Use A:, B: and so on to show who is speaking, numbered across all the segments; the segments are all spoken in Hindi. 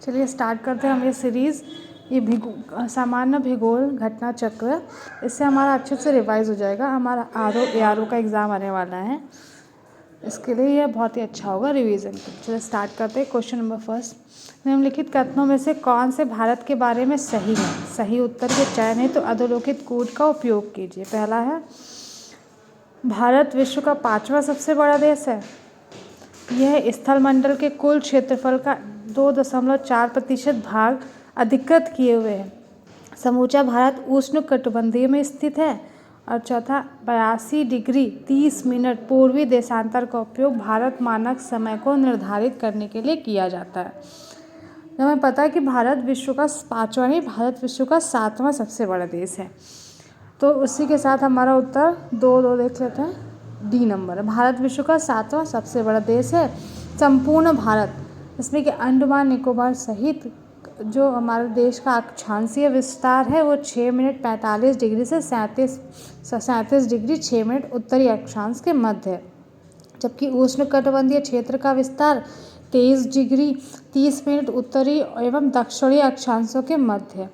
A: चलिए स्टार्ट करते हैं हम ये सीरीज़। ये सामान्य भूगोल घटना चक्र, इससे हमारा अच्छे से रिवाइज हो जाएगा। हमारा ARO का एग्ज़ाम आने वाला है, इसके लिए यह बहुत ही अच्छा होगा रिवीजन। चलिए स्टार्ट करते हैं। क्वेश्चन नंबर फर्स्ट, निम्नलिखित कथनों में से कौन से भारत के बारे में सही है? सही उत्तर के चयन है तो अधोलिखित कोड का उपयोग कीजिए। पहला है, भारत विश्व का 5वां सबसे बड़ा देश है। यह स्थलमंडल के कुल क्षेत्रफल का 2.4% भाग अधिकृत किए हुए है। समूचा भारत उष्णकटिबंधीय में स्थित है। और चौथा, 82 डिग्री 30 मिनट पूर्वी देशांतर का उपयोग भारत मानक समय को निर्धारित करने के लिए किया जाता है। हमें पता है कि भारत विश्व का 5वां नहीं, भारत विश्व का 7वां सबसे बड़ा देश है। तो उसी के साथ हमारा उत्तर 2 देख लेते हैं। डी नंबर है, भारत विश्व का 7वां सबसे बड़ा देश है। संपूर्ण भारत, इसमें कि अंडमान निकोबार सहित जो हमारे देश का अक्षांशीय विस्तार है वो 6 मिनट 45 डिग्री से 37 डिग्री 6 मिनट उत्तरी अक्षांश के मध्य है। जबकि उष्णकटिबंधीय क्षेत्र का विस्तार 23 डिग्री 30 मिनट उत्तरी एवं दक्षिणी अक्षांशों के मध्य है।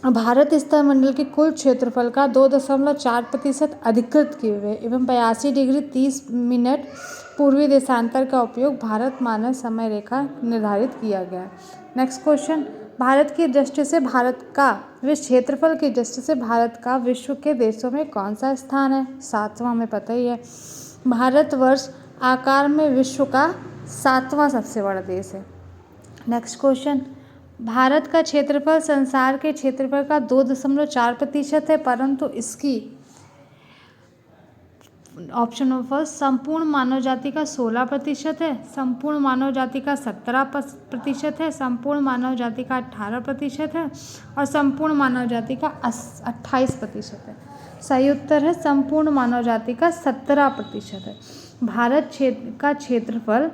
A: भारत स्थलमंडल के कुल क्षेत्रफल का 2.4% अधिकृत किए हुए एवं 82 डिग्री 30 मिनट पूर्वी देशांतर का उपयोग भारत मानक समय रेखा निर्धारित किया गया है। नेक्स्ट क्वेश्चन, भारत की दृष्टि से क्षेत्रफल की दृष्टि से भारत का विश्व के देशों में कौन सा स्थान है? 7वां, हमें पता ही है। भारतवर्ष आकार में विश्व का 7वां सबसे बड़ा देश है। नेक्स्ट क्वेश्चन, भारत का क्षेत्रफल संसार के क्षेत्रफल का 2.4% है, परंतु इसकी ऑप्शन नंबर फर्स्ट, संपूर्ण मानव जाति का 16% है, संपूर्ण मानव जाति का 17% है, संपूर्ण मानव जाति का 18% है और संपूर्ण मानव जाति का 28% है। सही उत्तर है संपूर्ण मानव जाति का 17% है। भारत का क्षेत्रफल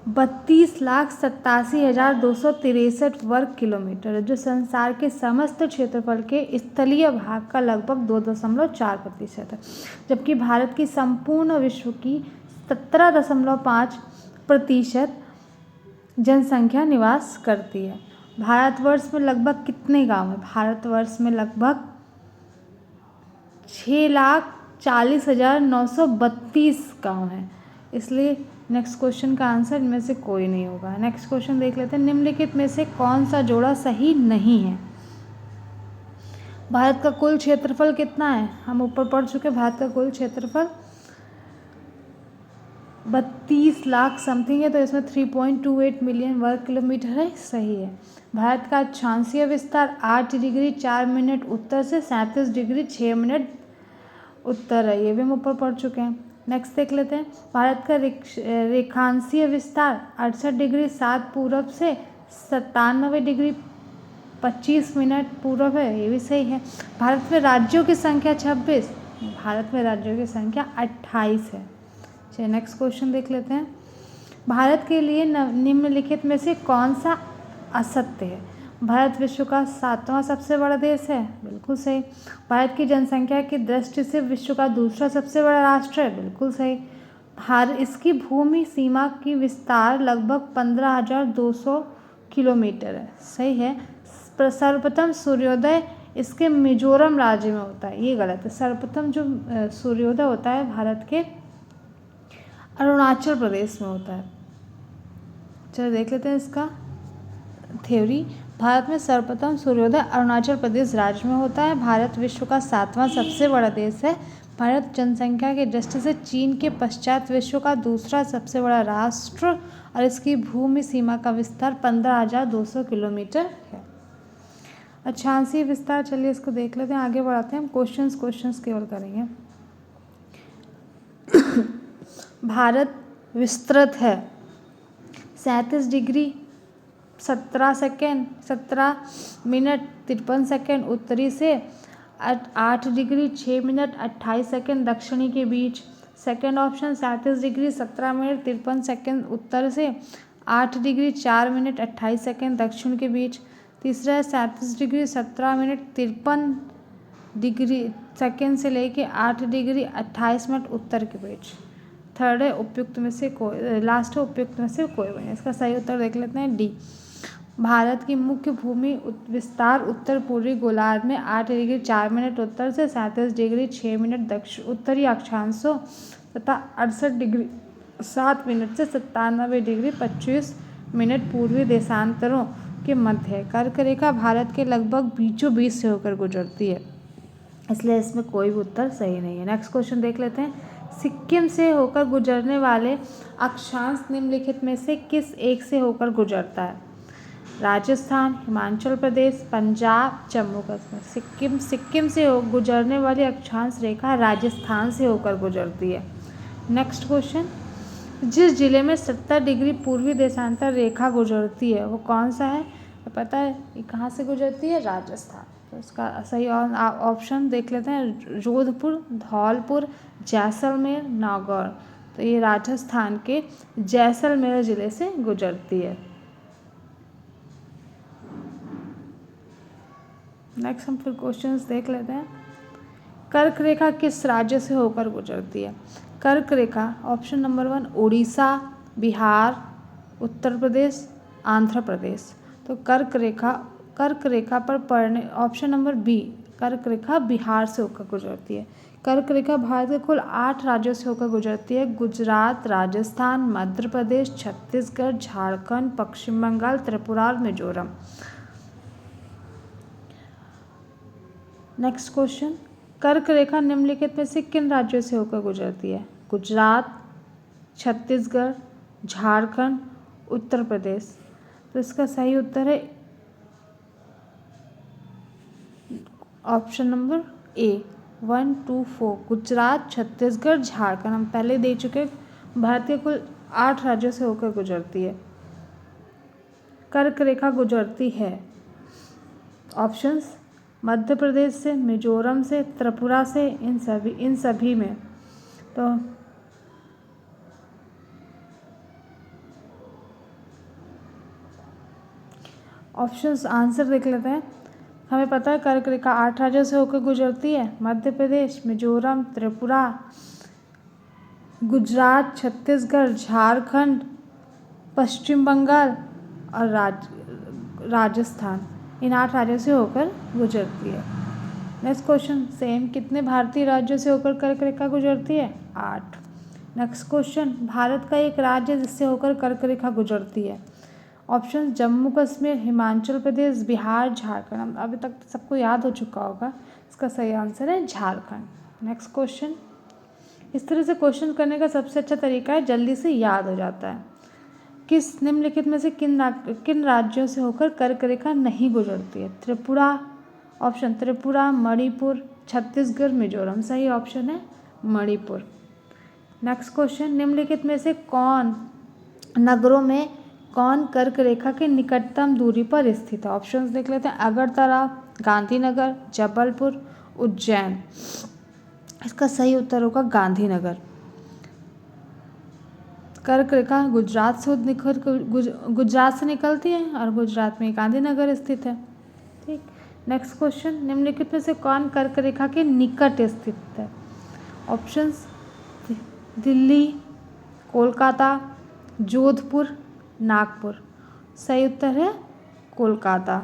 A: 32,87,263 वर्ग किलोमीटर है, जो संसार के समस्त क्षेत्रफल के स्थलीय भाग का लगभग 2.4% है। जबकि भारत की संपूर्ण विश्व की 17.5% जनसंख्या निवास करती है। भारतवर्ष में लगभग कितने गांव हैं? भारतवर्ष में लगभग 6,40,932 गांव हैं। इसलिए नेक्स्ट क्वेश्चन का आंसर इनमें से कोई नहीं होगा। नेक्स्ट क्वेश्चन देख लेते हैं, निम्नलिखित में से कौन सा जोड़ा सही नहीं है? भारत का कुल क्षेत्रफल कितना है? हम ऊपर पढ़ चुके, भारत का कुल क्षेत्रफल 32 लाख समथिंग है, तो इसमें 3.28 मिलियन वर्ग किलोमीटर है। सही है। भारत का अक्षांशीय विस्तार 8 डिग्री 4 मिनट उत्तर से 37 डिग्री 6 मिनट उत्तर है, ये भी हम ऊपर पढ़ चुके हैं। नेक्स्ट देख लेते हैं, भारत का रेखांशीय विस्तार 68 डिग्री 7 पूरब से 97 डिग्री 25 मिनट पूरब है, ये भी सही है। भारत में राज्यों की संख्या 26, भारत में राज्यों की संख्या 28 है। चलिए नेक्स्ट क्वेश्चन देख लेते हैं, भारत के लिए निम्नलिखित में से कौन सा असत्य है? भारत विश्व का 7वां सबसे बड़ा देश है, बिल्कुल सही। भारत की जनसंख्या की दृष्टि से विश्व का दूसरा सबसे बड़ा राष्ट्र है, बिल्कुल सही। इसकी भूमि सीमा की विस्तार लगभग 15,200 किलोमीटर है, सही है। सर्वप्रथम सूर्योदय इसके मिजोरम राज्य में होता है, ये गलत है। सर्वप्रथम जो सूर्योदय होता है भारत के अरुणाचल प्रदेश में होता है। चलो देख लेते हैं इसका थ्योरी। भारत में सर्वप्रथम सूर्योदय अरुणाचल प्रदेश राज्य में होता है। भारत विश्व का 7वां सबसे बड़ा देश है। भारत जनसंख्या की दृष्टि से चीन के पश्चात विश्व का दूसरा सबसे बड़ा राष्ट्र और इसकी भूमि सीमा का विस्तार 15,200 किलोमीटर है। अक्षांशीय विस्तार, चलिए इसको देख लेते हैं, आगे बढ़ाते हैं। हम क्वेश्चंस केवल करेंगे। भारत विस्तृत है 37 डिग्री 17 मिनट 53 सेकेंड उत्तरी से 8 डिग्री 6 मिनट 28 सेकेंड दक्षिणी के बीच। Second option 37 degree 17 minute 53 second उत्तर से 8 डिग्री 4 मिनट 28 सेकेंड दक्षिण के बीच। तीसरा है 37 डिग्री 17 मिनट 53 डिग्री सेकेंड से लेके 8 डिग्री 28 मिनट उत्तर के बीच। थर्ड है उपयुक्त में से कोई, लास्ट है उपयुक्त में से कोई नहीं। इसका सही उत्तर देख लेते हैं डी। भारत की मुख्य भूमि विस्तार उत्तर पूर्वी गोलार्ध में 8 डिग्री 4 मिनट उत्तर से 37 डिग्री 6 मिनट दक्षिण उत्तरी अक्षांशों तथा 68 डिग्री 7 मिनट से 97 डिग्री 25 मिनट पूर्वी देशांतरों के मध्य है। कर्क रेखा भारत के लगभग बीचों बीच से होकर गुजरती है, इसलिए इसमें कोई भी उत्तर सही नहीं है। नेक्स्ट क्वेश्चन देख लेते हैं। सिक्किम से होकर गुजरने वाले अक्षांश निम्नलिखित में से किस एक से होकर गुजरता है? राजस्थान, हिमाचल प्रदेश, पंजाब, जम्मू कश्मीर। सिक्किम से गुजरने वाली अक्षांश रेखा राजस्थान से होकर गुजरती है। Next question. जिस जिले में 70 डिग्री पूर्वी देशांतर रेखा गुजरती है वो कौन सा है? तो पता है ये कहाँ से गुजरती है? राजस्थान। तो इसका सही ऑप्शन देख लेते हैं। जोधपुर, धौलपुर, जैसलमेर, नागौर। तो ये राजस्थान के जैसलमेर जिले से गुजरती है। नेक्स्ट हम फिर क्वेश्चंस देख लेते हैं। कर्क रेखा किस राज्य से होकर गुजरती है? कर्क रेखा ऑप्शन नंबर 1 उड़ीसा, बिहार, उत्तर प्रदेश, आंध्र प्रदेश। तो कर्क रेखा पर पड़ने ऑप्शन नंबर बी, कर्क रेखा बिहार से होकर गुजरती है। कर्क रेखा भारत के कुल 8 राज्यों से होकर गुजरती है। गुजरात, राजस्थान, मध्य प्रदेश, छत्तीसगढ़, झारखंड, पश्चिम बंगाल, त्रिपुरा और मिजोरम। Next question. कर्क रेखा निम्नलिखित में से किन राज्यों से होकर गुजरती है? गुजरात, छत्तीसगढ़, झारखंड, उत्तर प्रदेश। तो इसका सही उत्तर है option number A 1, 2, 4 Gujarat, Chhattisgarh, Jharkhand. हम पहले दे चुके। भारत के कुल 8 राज्यों से होकर गुजरती है। कर्क रेखा गुजरती है ऑप्शंस मध्य प्रदेश से, मिजोरम से, त्रिपुरा से, इन सभी में। तो ऑप्शंस आंसर देख लेते हैं। हमें पता है कर्क रेखा 8 राज्यों से होकर गुजरती है। मध्य प्रदेश, मिजोरम, त्रिपुरा, गुजरात, छत्तीसगढ़, झारखंड, पश्चिम बंगाल और राजस्थान। इन 8 राज्यों से होकर गुजरती है। Next question same. कितने भारतीय राज्यों से होकर कर्क रेखा गुजरती है? 8। Next question. भारत का एक राज्य जिससे होकर कर्क रेखा गुजरती है। ऑप्शन जम्मू कश्मीर, हिमाचल प्रदेश, बिहार, झारखंड। अभी तक सबको याद हो चुका होगा। इसका सही आंसर है झारखंड। Next question. इस तरह से क्वेश्चन करने का सबसे अच्छा तरीका है, जल्दी से याद हो जाता है। किस निम्नलिखित में से किन राज्यों से होकर कर्क रेखा नहीं गुजरती है? त्रिपुरा, ऑप्शन त्रिपुरा, मणिपुर, छत्तीसगढ़, मिजोरम। सही ऑप्शन है मणिपुर। Next question. निम्नलिखित में से नगरों में कौन कर्क रेखा के निकटतम दूरी पर स्थित है? ऑप्शंस देख लेते हैं। अगरतला, गांधीनगर, जबलपुर, उज्जैन। इसका सही उत्तर होगा गांधीनगर। कर्क रेखा गुजरात से निकलती है और गुजरात में गांधीनगर स्थित है। ठीक। Next question. निम्नलिखित में से कौन कर्क रेखा के निकट स्थित है? ऑप्शंस दिल्ली, कोलकाता, जोधपुर, नागपुर। सही उत्तर है कोलकाता।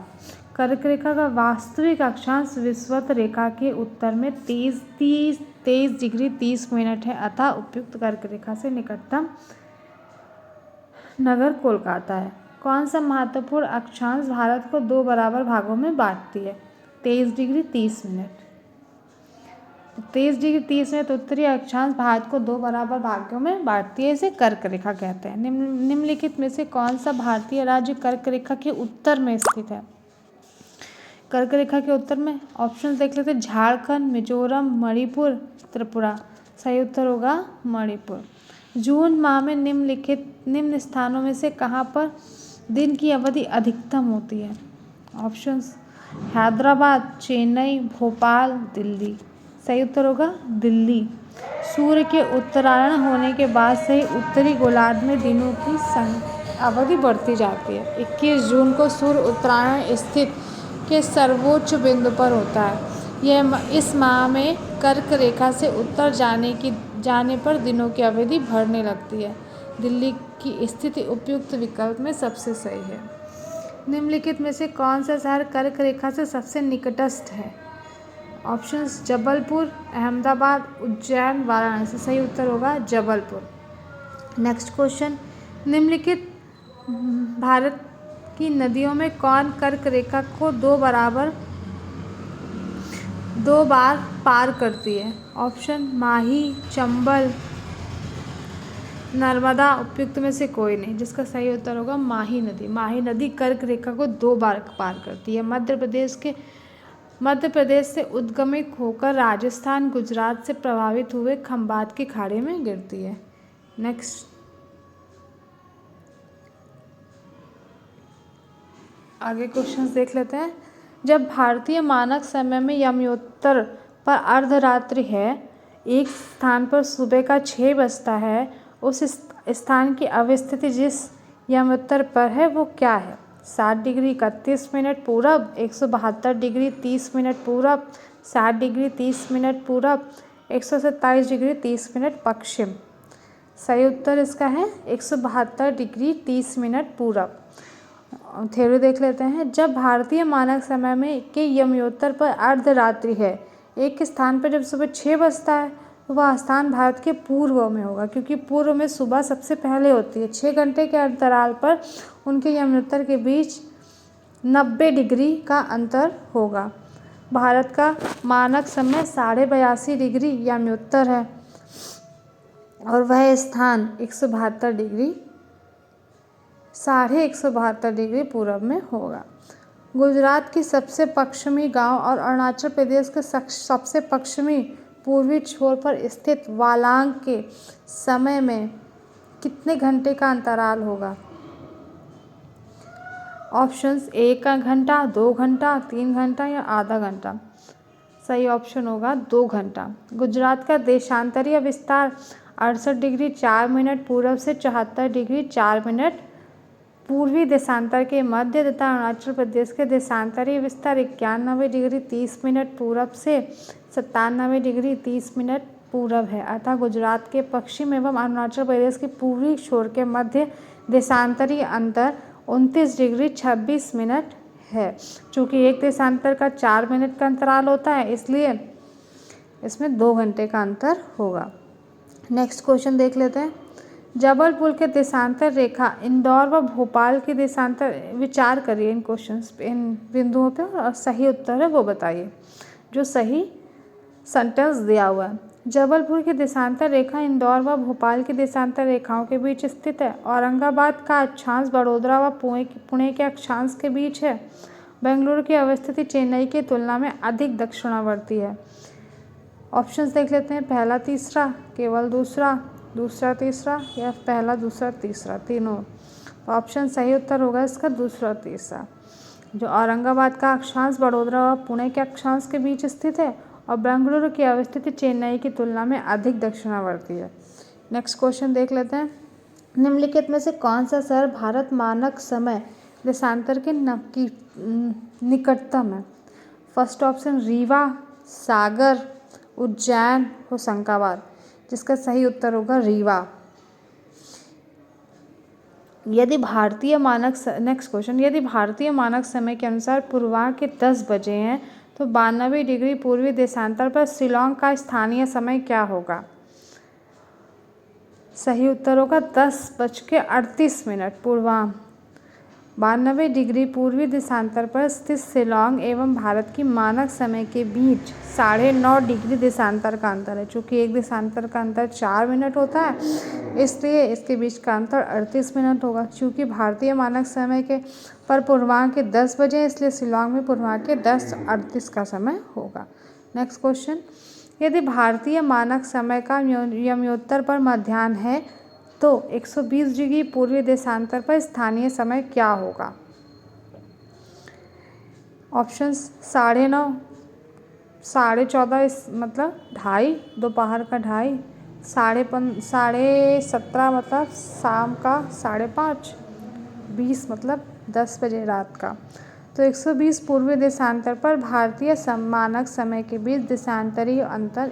A: कर्क रेखा का वास्तविक अक्षांश विषुवत रेखा के उत्तर में 23 डिग्री 30 मिनट है, अतः उपयुक्त कर्क रेखा से निकटतम नगर कोलकाता है। कौन सा महत्वपूर्ण अक्षांश भारत को 2 बराबर भागों में बांटती है? 23 डिग्री 30 मिनट। 23 डिग्री 30 मिनट उत्तरी अक्षांश भारत को 2 बराबर भागों में बांटती है। इसे कर्क रेखा कहते हैं। निम्नलिखित में से कौन सा भारतीय राज्य कर्क रेखा के उत्तर में स्थित है? कर्क रेखा के उत्तर में ऑप्शन देख लेते हैं। झारखंड, मिजोरम, मणिपुर, त्रिपुरा। सही उत्तर होगा मणिपुर। जून माह में निम्न स्थानों में से कहाँ पर दिन की अवधि अधिकतम होती है? ऑप्शंस हैदराबाद, चेन्नई, भोपाल, दिल्ली। सही उत्तर होगा दिल्ली। सूर्य के उत्तरायण होने के बाद से ही उत्तरी गोलार्ध में दिनों की अवधि बढ़ती जाती है। 21 जून को सूर्य उत्तरायण स्थित के सर्वोच्च बिंदु पर होता है। इस माह में कर्क रेखा से उत्तर जाने की जाने पर दिनों की अवधि बढ़ने लगती है। दिल्ली की स्थिति उपयुक्त विकल्प में सबसे सही है। निम्नलिखित में से कौन सा शहर कर्क रेखा से सबसे निकटस्थ है? ऑप्शंस जबलपुर, अहमदाबाद, उज्जैन, वाराणसी। सही उत्तर होगा जबलपुर। नेक्स्ट क्वेश्चन, निम्नलिखित भारत की नदियों में कौन कर्क रेखा को दो बार पार करती है? ऑप्शन माही, चंबल, नर्मदा। उपयुक्त में से कोई नहीं, जिसका सही उत्तर होगा माही नदी। माही नदी कर्क रेखा को 2 बार पार करती है। मध्य प्रदेश से उद्गमित होकर राजस्थान, गुजरात से प्रभावित हुए खंबात की खाड़ी में गिरती है। नेक्स्ट, आगे क्वेश्चंस देख लेते हैं। जब भारतीय मानक समय में यमोत्तर पर अर्धरात्रि है, एक स्थान पर सुबह का 6 बजता है, उस स्थान की अवस्थिति जिस यमोत्तर पर है वो क्या है? 7 डिग्री 31 मिनट पूरब, 172 डिग्री 30 मिनट पूरब, 60 डिग्री 30 मिनट पूरब, 127 डिग्री 30 मिनट पश्चिम। सही उत्तर इसका है 172 डिग्री 30 मिनट पूरब। थ्योरी देख लेते हैं। जब भारतीय मानक समय में के यमोत्तर पर अर्धरात्रि है, एक स्थान पर जब सुबह 6 बजता है तो वह स्थान भारत के पूर्व में होगा, क्योंकि पूर्व में सुबह सबसे पहले होती है। 6 घंटे के अंतराल पर उनके यमोत्तर के बीच 90 डिग्री का अंतर होगा। भारत का मानक समय 82.5 डिग्री यमोत्तर है और वह स्थान 172 डिग्री 172 पूरब में होगा। गुजरात की सबसे पश्चिमी गांव और अरुणाचल प्रदेश के सबसे पश्चिमी पूर्वी छोर पर स्थित वालांग के समय में कितने घंटे का अंतराल होगा? ऑप्शंस 1 घंटा, 2 घंटा, 3 घंटा या आधा घंटा। सही ऑप्शन होगा 2 घंटा। गुजरात का देशांतरीय विस्तार 68 डिग्री 4 मिनट पूरब से 74 डिग्री 4 मिनट पूर्वी देशांतर के मध्य तथा अरुणाचल प्रदेश के देशांतरीय विस्तार 91 डिग्री 30 मिनट पूरब से 97 डिग्री 30 मिनट पूरब है। अतः गुजरात के पश्चिम एवं अरुणाचल प्रदेश के पूर्वी छोर के मध्य देशांतरीय अंतर 29 डिग्री 26 मिनट है। चूँकि एक देशांतर का 4 मिनट का अंतराल होता है, इसलिए इसमें 2 घंटे का अंतर होगा। नेक्स्ट क्वेश्चन देख लेते हैं। जबलपुर के देशांतर रेखा इंदौर व भोपाल के देशांतर, विचार करिए इन क्वेश्चंस पे, इन बिंदुओं पे, और सही उत्तर है वो बताइए जो सही सेंटेंस दिया हुआ है। जबलपुर की देशांतर रेखा इंदौर व भोपाल की देशांतर रेखाओं के बीच स्थित है। औरंगाबाद का अक्षांश बड़ोदरा व पुणे के अक्षांश के बीच है। बेंगलुरु की अवस्थिति चेन्नई की तुलना में अधिक दक्षिणावर्ती है। ऑप्शंस देख लेते हैं। पहला तीसरा, केवल दूसरा, दूसरा तीसरा या पहला दूसरा तीसरा, तीनों। ऑप्शन सही उत्तर होगा इसका दूसरा तीसरा। जो औरंगाबाद का अक्षांश बड़ोदरा व पुणे के अक्षांश के बीच स्थित है और बेंगलुरु की अवस्थिति चेन्नई की तुलना में अधिक दक्षिणावर्ती है। नेक्स्ट क्वेश्चन देख लेते हैं। निम्नलिखित में से कौन सा शहर भारत मानक समय देशांतर के निकटतम है? फर्स्ट ऑप्शन रीवा, सागर, उज्जैन, होशंगाबाद। जिसका सही उत्तर होगा रीवा। नेक्स्ट क्वेश्चन, यदि भारतीय मानक समय के अनुसार पूर्वाह्न के 10 बजे हैं तो 92 डिग्री पूर्वी देशांतर पर शिलांग का स्थानीय समय क्या होगा? सही उत्तर होगा 10:38 पूर्वाह्न। 92 डिग्री पूर्वी देशांतर पर स्थित शिलांग एवं भारत की मानक समय के बीच 9.5 डिग्री देशांतर का अंतर है। चूँकि एक देशांतर का अंतर 4 मिनट होता है, इसलिए इसके बीच का अंतर 38 मिनट होगा। चूँकि भारतीय मानक समय के पर पूर्वाह्न के 10 बजे, इसलिए शिलांग में पूर्वाह्न के 10:38 का समय होगा। नेक्स्ट क्वेश्चन, यदि भारतीय मानक समय का यमोत्तर पर मध्याह्न है तो 120 डिग्री पूर्वी देशांतर पर स्थानीय समय क्या होगा? ऑप्शंस 9:30, 14:30 मतलब 2:30, दोपहर का 2:30, 17:30 मतलब शाम का 5:30, 20 मतलब 10 बजे रात का। तो 120 पूर्वी देशांतर पर भारतीय मानक समय के बीच देशांतरीय अंतर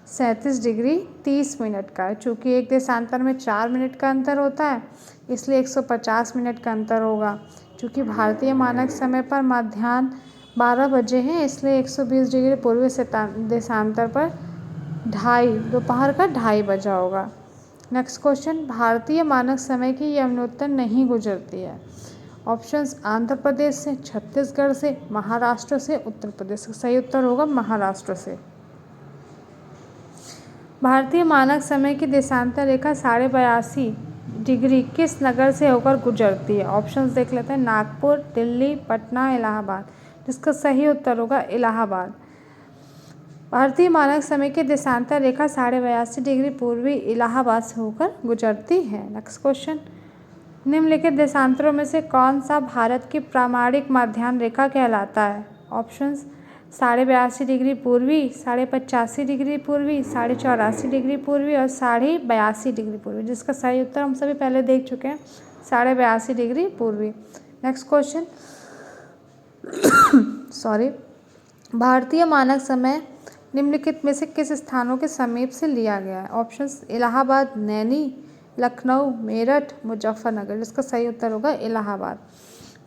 A: 37 डिग्री 30 मिनट का है। चूँकि एक देशांतर में 4 मिनट का अंतर होता है, इसलिए 150 मिनट का अंतर होगा। चूँकि भारतीय मानक समय पर मध्याह्न 12 बजे हैं, इसलिए 120 डिग्री पूर्वी देशांतर पर दोपहर का 2:30 बजा होगा। नेक्स्ट क्वेश्चन, भारतीय मानक समय की यमुनोत्तर नहीं गुजरती है। ऑप्शंस आंध्र प्रदेश से, छत्तीसगढ़ से, महाराष्ट्र से, उत्तर प्रदेश से। सही उत्तर होगा महाराष्ट्र से। भारतीय मानक समय की देशांतर रेखा 82.5 डिग्री किस नगर से होकर गुजरती है? ऑप्शंस देख लेते हैं। नागपुर, दिल्ली, पटना, इलाहाबाद। जिसका सही उत्तर होगा इलाहाबाद। भारतीय मानक समय की देशांतर रेखा 82.5 डिग्री पूर्वी इलाहाबाद से होकर गुजरती है। नेक्स्ट क्वेश्चन, निम्नलिखित देशांतरों में से कौन सा भारत की प्रामाणिक मध्याह्न रेखा कहलाता है? ऑप्शंस 82.5 डिग्री पूर्वी, 85 डिग्री पूर्वी, 84 डिग्री पूर्वी और 82 डिग्री पूर्वी। जिसका सही उत्तर हम सभी पहले देख चुके हैं, 82 डिग्री पूर्वी। नेक्स्ट क्वेश्चन, भारतीय मानक समय निम्नलिखित में से किस स्थानों के समीप से लिया गया है? ऑप्शंस इलाहाबाद, नैनी, लखनऊ, मेरठ, मुजफ्फरनगर। जिसका सही उत्तर होगा इलाहाबाद।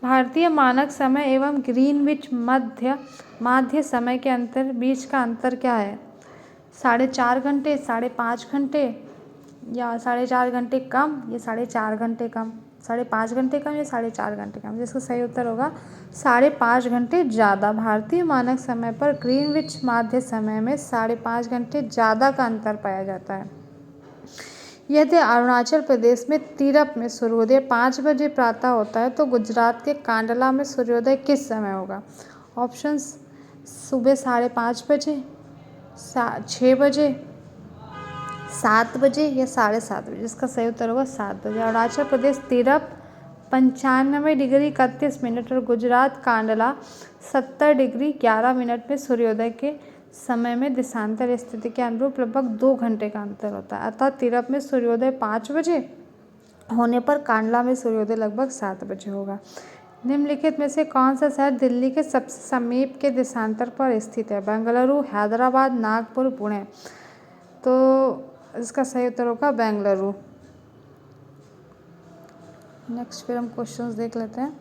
A: भारतीय मानक समय एवं ग्रीनविच माध्य समय के बीच का अंतर क्या है? 4.5 घंटे, 5.5 घंटे या 4.5 घंटे कम या 4.5 घंटे कम, 5.5 घंटे कम या 4.5 घंटे कम। जिसका सही उत्तर होगा 5.5 घंटे ज़्यादा। भारतीय मानक समय पर ग्रीनविच माध्य समय में 5.5 घंटे ज़्यादा का अंतर पाया जाता है। यदि अरुणाचल प्रदेश में तीरप में सूर्योदय 5 बजे प्रातः होता है, तो गुजरात के कांडला में सूर्योदय किस समय होगा? ऑप्शंस सुबह 5:30 बजे, 6 बजे, 7 बजे या 7:30 बजे। जिसका सही उत्तर होगा 7 बजे। अरुणाचल प्रदेश तीरप 95 डिग्री 31 मिनट और गुजरात कांडला 70 डिग्री 11 मिनट में सूर्योदय के समय में देशांतर स्थिति के अनुरूप लगभग 2 घंटे का अंतर होता है। अतः तीरप में सूर्योदय 5 बजे होने पर कांडला में सूर्योदय लगभग 7 बजे होगा। निम्नलिखित में से कौन सा शहर दिल्ली के सबसे समीप के देशांतर पर स्थित है? बेंगलुरु, हैदराबाद, नागपुर, पुणे। तो इसका सही उत्तर होगा बेंगलुरु। नेक्स्ट फिर हम क्वेश्चंस देख लेते हैं।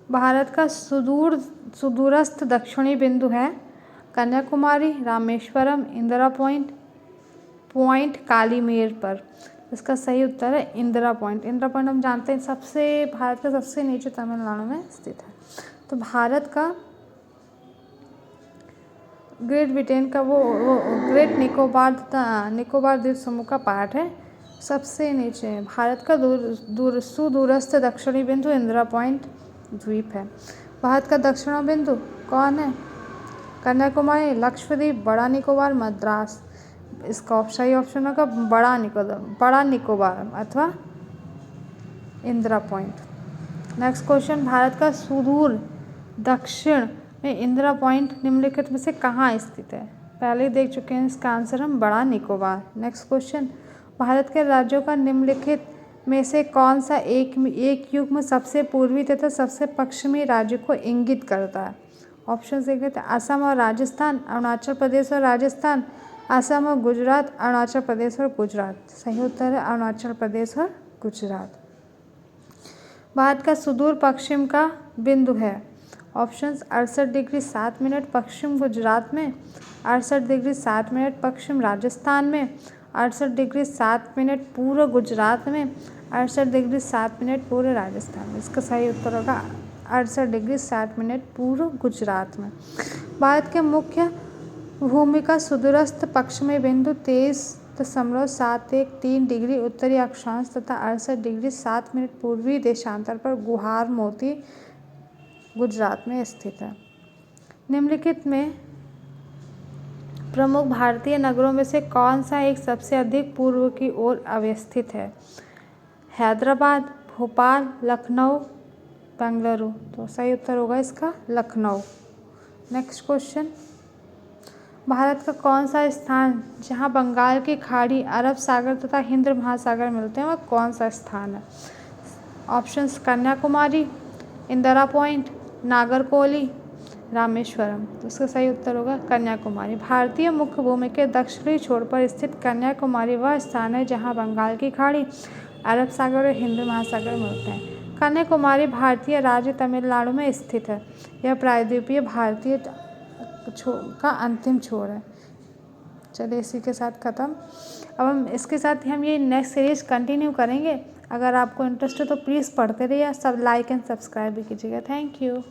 A: भारत का सुदूरस्थ दक्षिणी बिंदु है कन्याकुमारी, रामेश्वरम, इंदिरा पॉइंट कालीमेर पर। इसका सही उत्तर है इंदिरा पॉइंट। इंदिरा पॉइंट हम जानते हैं भारत का सबसे नीचे तमिलनाडु में स्थित है। तो भारत का ग्रेट ब्रिटेन का वो ग्रेट निकोबार द्वीप समूह का पार्ट है, सबसे नीचे है। भारत का सुदूरस्थ दक्षिणी बिंदु इंदिरा पॉइंट द्वीप है। भारत का दक्षिण बिंदु कौन है? कन्याकुमारी, लक्षद्वीप, बड़ा निकोबार, मद्रास। इसका सही ऑप्शन होगा बड़ा निकोबार अथवा Indira point. Next question, Bharat का सुदूर दक्षिण में इंदिरा पॉइंट निम्नलिखित में से कहाँ स्थित है? पहले ही देख चुके हैं, इसका आंसर हम बड़ा निकोबार। नेक्स्ट क्वेश्चन, भारत के राज्यों का निम्नलिखित में से कौन सा एक युग में सबसे पूर्वी तथा सबसे पश्चिमी राज्य को इंगित करता है? ऑप्शन देख लेते हैं। असम और राजस्थान, अरुणाचल प्रदेश और राजस्थान, असम और गुजरात, अरुणाचल प्रदेश और गुजरात। सही उत्तर है अरुणाचल प्रदेश और गुजरात। भारत का सुदूर पश्चिम का बिंदु है। ऑप्शंस 68 डिग्री 7 मिनट पश्चिम गुजरात में, 68 डिग्री 7 मिनट पश्चिम राजस्थान में, 68 डिग्री 7 मिनट पूर्व गुजरात में, 68 डिग्री 7 मिनट पूर्व राजस्थान में। इसका सही उत्तर होगा 68 डिग्री 7 मिनट पूर्व गुजरात में। भारत के मुख्य भूमि का सुदूरस्थ पश्चिमी बिंदु 23.713 डिग्री उत्तरी अक्षांश तथा 68 डिग्री 7 मिनट पूर्वी देशांतर पर गुहार मोती गुजरात में स्थित है। निम्नलिखित में प्रमुख भारतीय नगरों में से कौन सा एक सबसे अधिक पूर्व की ओर अवस्थित है? हैदराबाद, भोपाल, लखनऊ, बेंगलुरु। तो सही उत्तर होगा इसका लखनऊ। नेक्स्ट क्वेश्चन, भारत का कौन सा स्थान जहां बंगाल की खाड़ी, अरब सागर तथा हिंद महासागर मिलते हैं, वह कौन सा स्थान है? Options Kanyakumari, Indira point, Nagercoil, Rameswaram. तो इसका सही उत्तर होगा कन्याकुमारी। भारतीय मुख्य भूमि के दक्षिणी छोर पर स्थित कन्याकुमारी वह स्थान है जहाँ बंगाल की खाड़ी, अरब सागर और हिंद महासागर मिलते हैं। कन्याकुमारी भारतीय राज्य तमिलनाडु में स्थित है। यह प्रायद्वीपीय भारतीय का अंतिम छोर है। चलिए इसी के साथ ख़त्म। अब हम इसके साथ ही हम ये नेक्स्ट सीरीज़ कंटिन्यू करेंगे। अगर आपको इंटरेस्ट है तो प्लीज़ पढ़ते रहिए। सब लाइक एंड सब्सक्राइब भी कीजिएगा। Thank you.